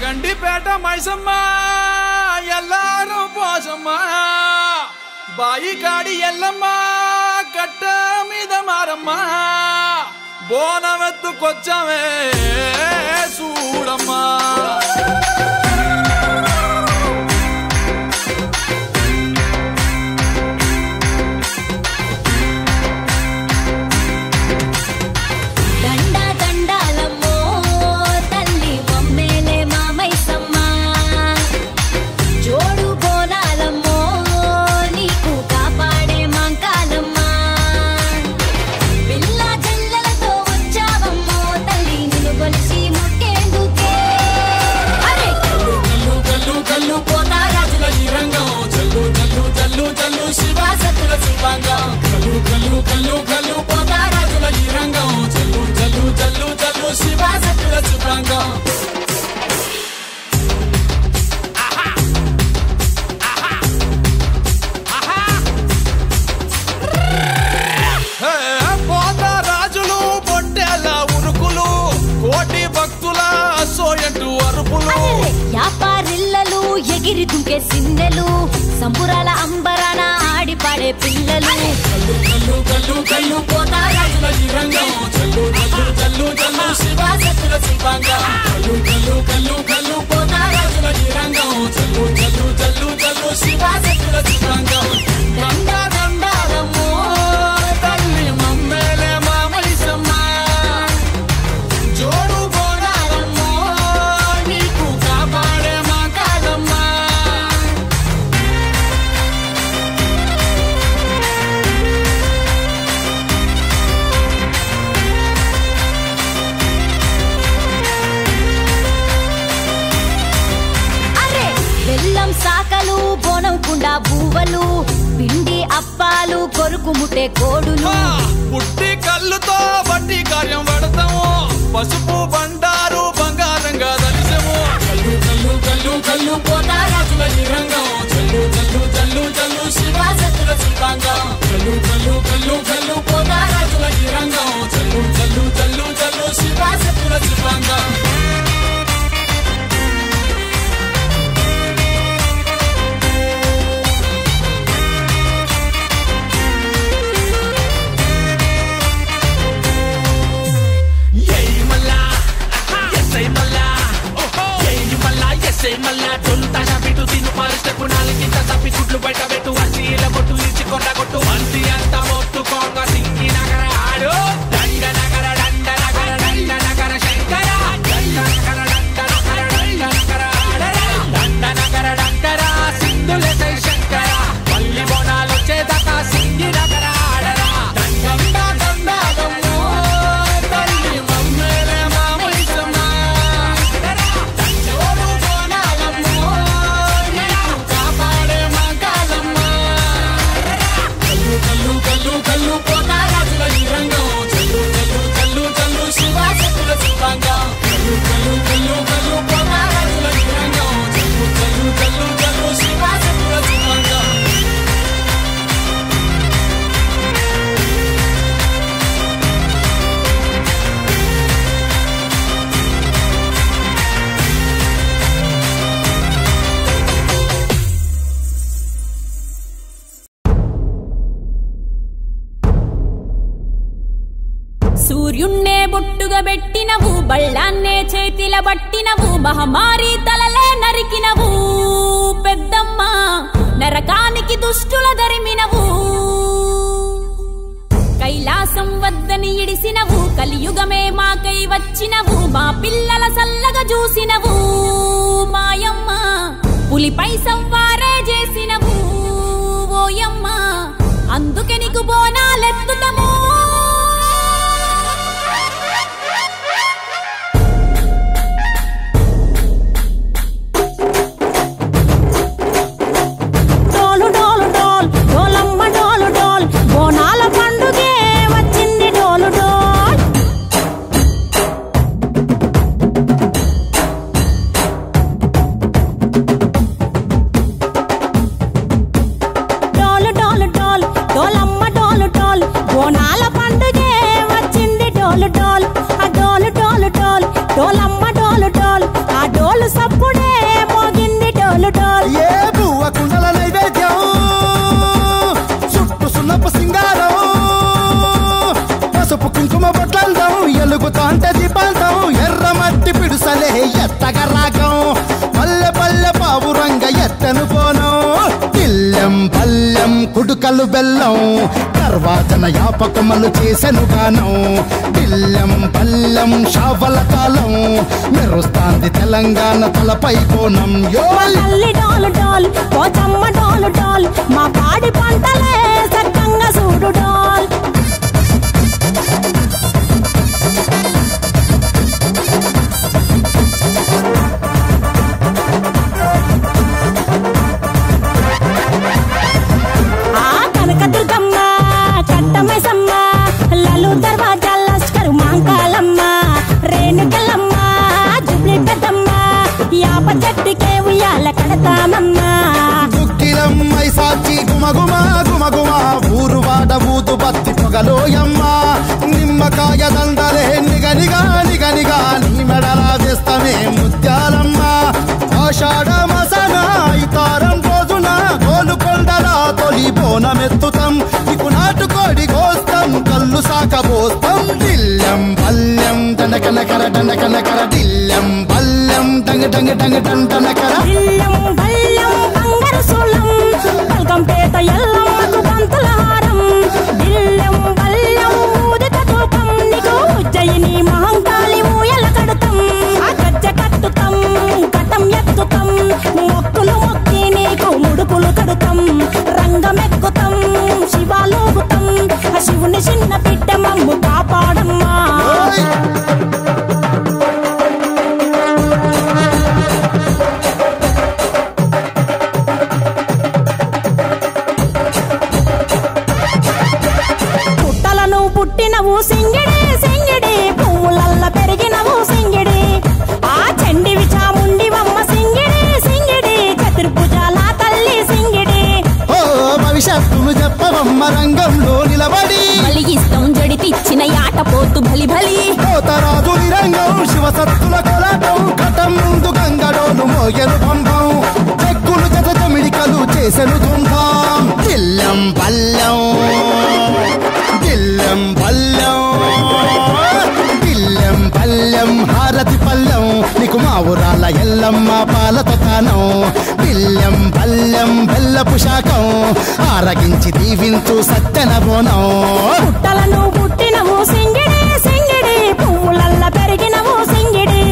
గండిపేట మైసమ్మ ఎల్లారు పోసమ్మ బాయి కాడి ఎల్లమ్మ కట్ట మీద మారమ్మ బోనమెత్తుకొచ్చమే చూడమ్మా ఎగిరి దుంకే సిన్నెలు సంబురాల అంబరాన ఆడి పాడే పిల్లలు కల్లు కల్లు కల్లు కల్లు పోతారాజుల ఈ రంగం చల్లు చల్లు చల్లు చల్లు శివాసత్తుల శివాంగం కల్లు కల్లు కల్లు కల్లు పోతారాజుల ఈ రంగం చల్లు చల్లు చల్లు చల్లు శివాసత్తుల శివాంగం దండ దండారమ్మో తల్లి మమ్మేలే మామైసమ్మ జోడు బోనారమ్మో నీకు కాపాడే మా కాదమ్మ బెల్లం సాకలు బోనం కుండా బూవలు పిండి అప్పాలు కొరుకు ముట్టే కోడులు పుట్టి కళ్ళుతో బట్టి కార్యం పడతాము పసుపు బండారు బంగారంగా దలిసము కల్లు కల్లు కల్లు కల్లు పోతారాజుల ఈ రంగం చల్లు చల్లు చల్లు చల్లు శివాసత్తుల శివాంగం కల్లు కల్లు కల్లు కల్లు పోతారాజుల ఈ రంగం చల్లు చల్లు చల్లు చల్లు శివాసత్తుల శివాంగం మళ్ళా తొలుతా బిటు తిను పరిస్తే పునాలి కింద తప్పి గుడ్లు బయట పెట్టు అసీల కొట్టు ఇచ్చి కొండ కొట్టు మంది అంతా మొత్తుకోంగ సింగి నగర ఆడు దండ నగర దండ నగర దండ నగర శంకర దండ నగర దండ నగర దండ నగర ఆడరా దండ నగర దండర సింధులే శంకర మల్లి బోనాలు వచ్చేదాకా సింగి నగర ఆడరా దండ దండాలమ్మో తల్లి మమ్మేలే మామైసమ్మ కల్లు పోతారాజుల ఈ రంగం చల్లు చల్లు చల్లు చల్లు శివాసత్తుల శివాంగం కల్లు కల్లు కల్లు కల్లు పోతారాజుల ఈ రంగం చల్లు చల్లు చల్లు చల్లు శివాసత్తుల శివాంగం సూర్యున్నే బొట్టుగా పెట్టినవు బళ్ళాన్నే చేతిల పట్టినవు మహమారి తలలే నరికినవు పెద్దమ్మ నరకానికి దుష్టుల దరిమినవు కైలాసం వద్దని ఇడిసినవు కలియుగమే మాకై వచ్చినవు మా పిల్లల సల్లగా చూసినవు మాయమ్మ పులిపై సవ్వారే చేసినవు ఓయమ్మ అందుకే నీకు బోనాలెత్తుతము డోలమ్మ డోలు డోల్ బోనాల తగరాగం పల్లె పల్లె పావురంగ ఎత్తను పోనం తిల్లెం పల్లెం కుడుకలు బెల్లం తర్వాతన యాపకమలు చేసెను గానం తిల్లెం పల్లెం షావల కాలం మెరుస్తాంది తెలంగాణ తలపై కోణం తల్లి డోలు డోల్ పోచమ్మ డోలు డోల్ మా పాడి పంటలే సక్కంగా చూడు డోల్ కనకదుర్గమ్మ కట్టమైసమ్మ లలు దర్వాజా లస్కరు మాంకాలమ్మ రేణుకలమ్మ జుబ్లి పెద్దమ్మ యాప చెట్టుకే ఉయ్యాల కడతామమ్మ దుక్కిలమ్మై సాచి గుమగుమ గుమగుమ ఊరు వాడ ఊదు బత్తి పొగలోయమ్మ నిమ్మకాయ దండలే నిగనిగా నిగనిగా నీ మెడలా వేస్తమే ముత్యాలమ్మ ఆషాఢ మసన ఇతారం రోజున గోలుకొండల తొలి బోనమెత్తుతాం నీకు నాటుకోడి కోస్తాం కళ్ళు సాకబోస్తాం దిల్లెం పల్లెం దండకనకర దండకనకర దిల్లెం పల్లెం డంగ డంగ డంగ డండనకర ఇల్లం బల్లం బంగారు సోళం పల్కంపేట ఎల్లమ్మకు పంతుల హారం ఇల్లం బల్లం ఊదిత ధూపం నీకు ఉజ్జయిని మహంకాళి ఊయల కడుతాం ఆ గజ్జ కట్టుతాం కటం ఎత్తుతాం మొక్కులు మొక్కి నీకు ముడుపులు కడుతాం రంగమెక్కుతాం శివాలోగుతాం ఆ శివుని చిన్న బిడ్డ మమ్ము కాపాడమ్మా పుట్టలను పుట్టినవు సింగిడి సింగిడి పువ్వులల్ల పెరిగినవు సింగిడి ఆ చండివి చాముండివమ్మ సింగిడి సింగిడి చతుర్భుజాల తల్లి సింగిడి ఓ భవిష్యత్తును చెప్పవమ్మ రంగంలో నిలబడి బలిగిస్తాం జడితిచ్చిన యాట పోతు బలి బలి కోతరాజు రంగం శివసత్తుల కొలాటం ఘటం ముందు గంగడోలు మోగెను పంపం చెక్కులు జత జమిడికలు చేసెను ధుంధాం దిల్లెం పల్లెం దిల్లెం పల్లెం దిల్లెం పల్లెం హారతి పల్లెం నీకు మా ఊరాల ఎల్లమ్మ పాలతో కానం దిల్లెం పల్లెం బెల్లపు శాఖం ఆరగించి దీవించు సత్తెన బోనం పుట్టలను పుట్టినవు సింగిడి సింగిడి పువ్వులల్ల పెరిగినవు సింగిడి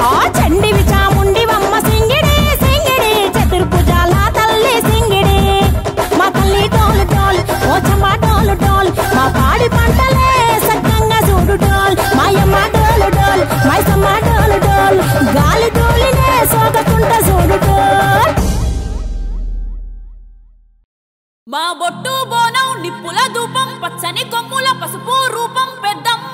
ఆ చండివి చాముండివమ్మ సింగిడి సింగిడి చతుర్భుజాల తల్లి సింగిడి మా తల్లి డోలు డోల్ ఓచమ్మ డోలు డోల్ మా పాడి పంటలే సక్కంగా చూడు డోల్ మాయమ్మ డోలు డోల్ మైసమ్మ డోలు డోల్ గాలి డోలినే సోకకుంట చూడు డోల్ మా బొట్టు బోనం నిప్పుల ధూపం పచ్చని కొమ్ముల పసుపు రూపం పెద్దమ్మ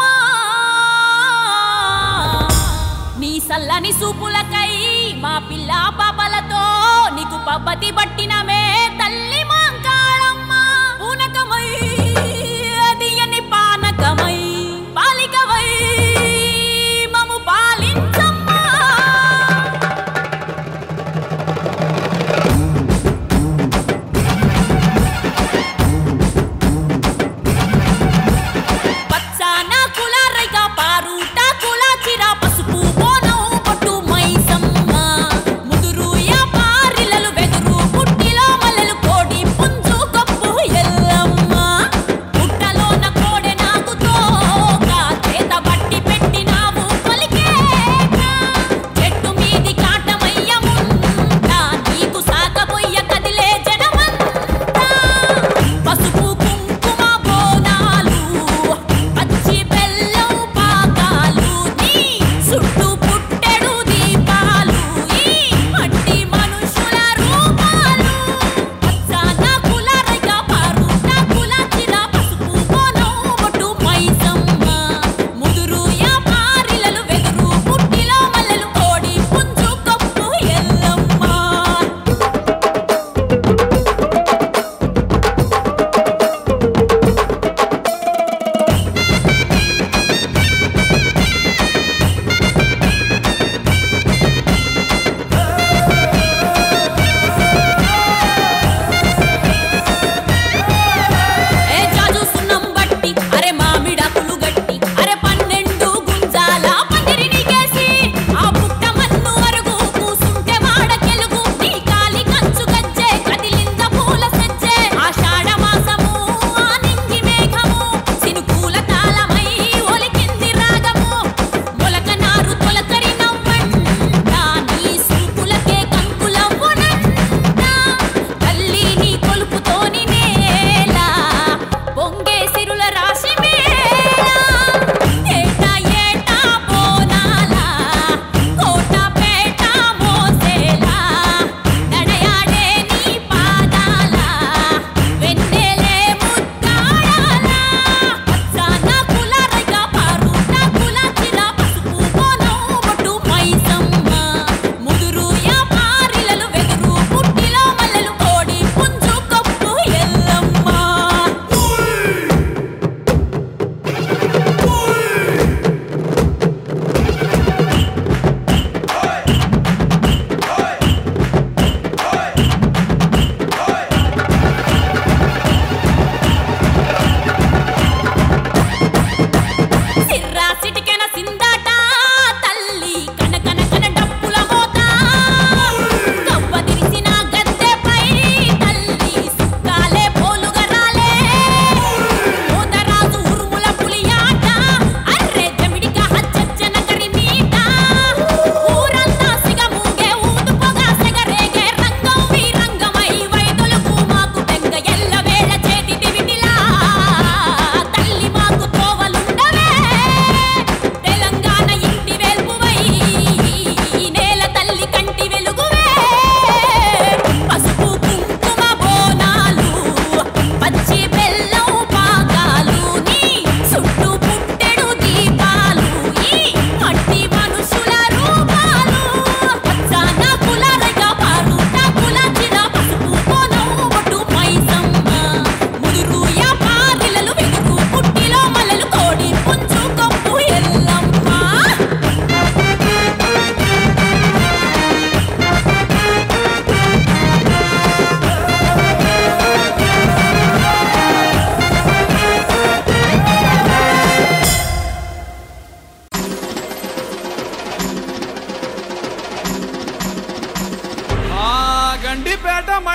నీ సల్లని సూపులకై మా పిల్ల పాపలతో నీకు పబ్బతి పట్టినమే తల్లి మాంకాళమ్మ పూనకమై అదియని పానకమై పాలికవై మము పాలించమ్మా పచ్చాన కుల రైక పారుట కుల చిర పసుపు బోనం పొట్టు మైసమ్మ ముదురు యా పారిలలు వెదురు పుట్టిలో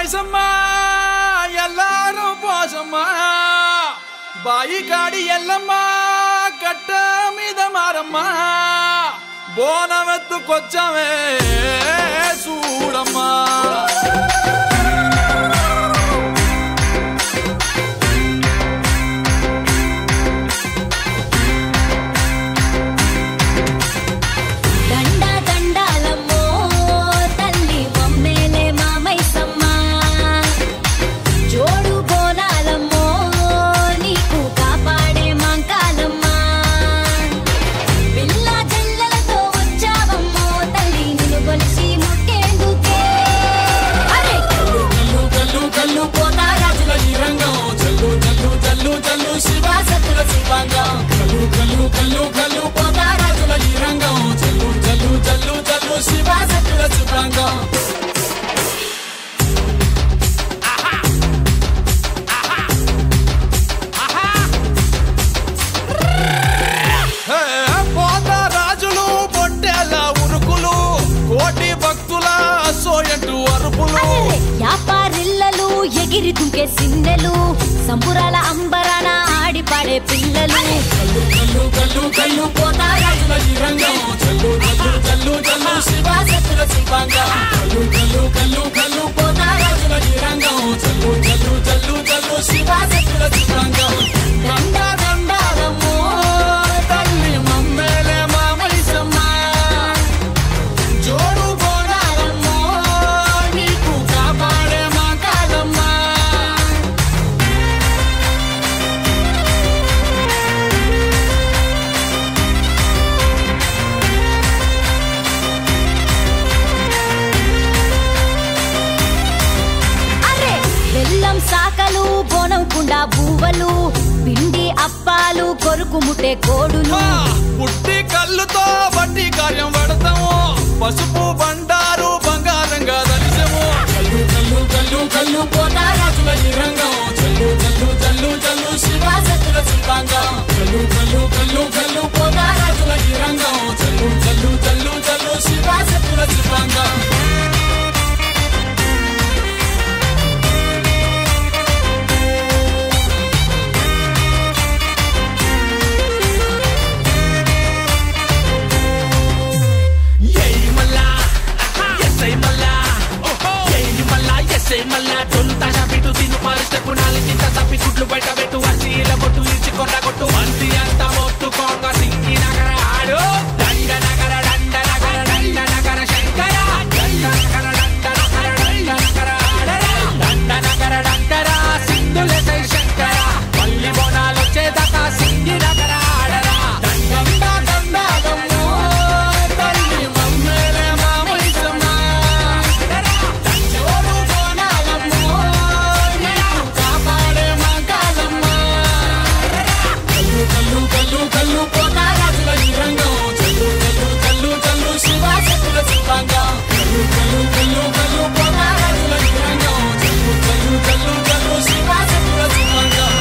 మైసమ్మ ఎల్లారు పోసమ్మ బాయి కాడి ఎల్లమ్మ కట్ట మీద మారమ్మ బోనమెత్తుకొచ్చమే చూడమ్మా ఎగిరి దుంకే సిన్నెలు సంబురాల అంబరాన ఆడి పాడే పిల్లలు కల్లు కల్లు కల్లు కల్లు పోతా రాజుల ఈ రంగం చల్లు చల్లు చల్లు చల్లు శివాసత్తుల శివాంగం కల్లు కల్లు కల్లు కల్లు పోతా రాజుల ఈ రంగం చల్లు చల్లు చల్లు చల్లు శివాసత్తుల శివాంగం దండ దండారమ్మో తల్లి మమ్మేలే మామైసమ్మ జోడు బోనారమ్మో నీకు కాపాడే మా కాదమ్మ బెల్లం సాకలు బోనం కుండా బూవలు పిండి అప్పాలు కొరుకు ముట్టే కోడులు పుట్టి కళ్ళుతో బట్టి కార్యం పడతాము పసుపు బండారు బంగారంగా దలిసము కల్లు కల్లు కల్లు కల్లు పోతా రాజుల ఈ రంగం చల్లు చల్లు చల్లు చల్లు శివాసత్తుల శివాంగం కల్లు కల్లు కల్లు కల్లు పోతా రాజుల ఈ రంగం చల్లు చల్లు చల్లు చల్లు శివాసత్తుల శివాంగం మళ్ళా తొంతగా పిటు తిను పరిస్థితి నాలుగింత తప్పి గుడ్లు బయట పెట్టు వసీల కొట్టు ఇచ్చి కొట్టు మంది అంతా మొత్తుకోంగా సింగి నగర ఆడు దండ నగర దండ నగర దండ నగర శంకర దండ నగర దండ నగర దండ నగర ఆడరా దండ నగర దండర సింధులే సై శంకర మల్లి బోనాలు వచ్చేదాకా సింగి నగర ఆడరా దండ దండాలమ్మో తల్లి మమ్మేలే మామైసమ్మ కల్లు కల్లు కల్లు పోతా రాజుల ఈ రంగం చల్లు చల్లు చల్లు చల్లు శివాసత్తుల శివాంగం కల్లు కల్లు కల్లు కల్లు పోతా రాజుల ఈ రంగం చల్లు చల్లు చల్లు చల్లు శివాసత్తుల శివాంగం